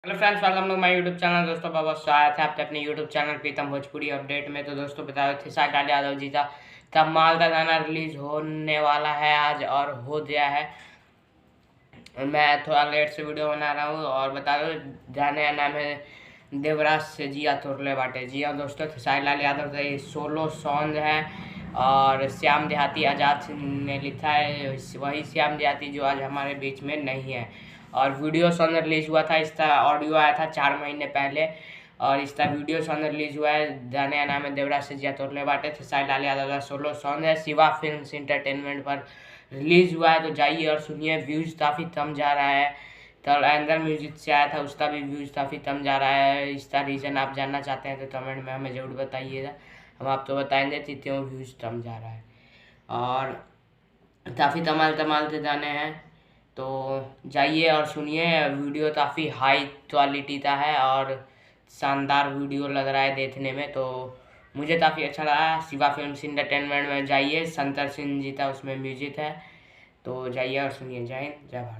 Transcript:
Hello friends, welcome to my YouTube channel. दोस्तों बहुत स्वागत है आपके अपने YouTube channel Pritam Bhojpuri update में। तो दोस्तों बता रहे थे खेसारी यादव जी का धमाल का गाना रिलीज होने वाला है आज और हो गया है। मैं थोड़ा लेट से वीडियो बना रहा हूँ और बता दो गाने का नाम है देवराज से जिया तोड़ले बाटे। जी हाँ दोस्तों, खेसारी यादव का ये सोलो सॉन्ग है और श्याम देहाती आज़ाद ने लिखा है, वही श्याम देहाती जो आज हमारे बीच में नहीं है। और वीडियो सॉन्ग रिलीज हुआ था, इसका ऑडियो आया था 4 महीने पहले और इसका वीडियो सॉन्ग रिलीज हुआ है। गाने का नाम है देवराज से जिया तोड़ले बाटे। खेसारी यादव का सोलो सॉन्ग है, शिवा फिल्म्स इंटरटेनमेंट पर रिलीज हुआ है। तो जाइए और सुनिए। व्यूज़ काफ़ी कम जा रहा है। तो एंगल म्यूजिक से आया था, उसका भी व्यूज़ काफ़ी कम जा रहा है। इसका रीज़न आप जानना चाहते हैं तो कमेंट में हमें ज़रूर बताइएगा, हम आपको बताएंगे कि क्यों व्यूज़ कम जा रहा है। और काफ़ी धमाल धमाल के गाने हैं, तो जाइए और सुनिए। वीडियो काफ़ी हाई क्वालिटी का है और शानदार वीडियो लग रहा है देखने में, तो मुझे काफ़ी अच्छा लगा। शिवा फिल्म्स इंटरटेनमेंट में जाइए, शंकर सिंह जी का उसमें म्यूजिक है। तो जाइए और सुनिए। जय हिंद, जय भारत।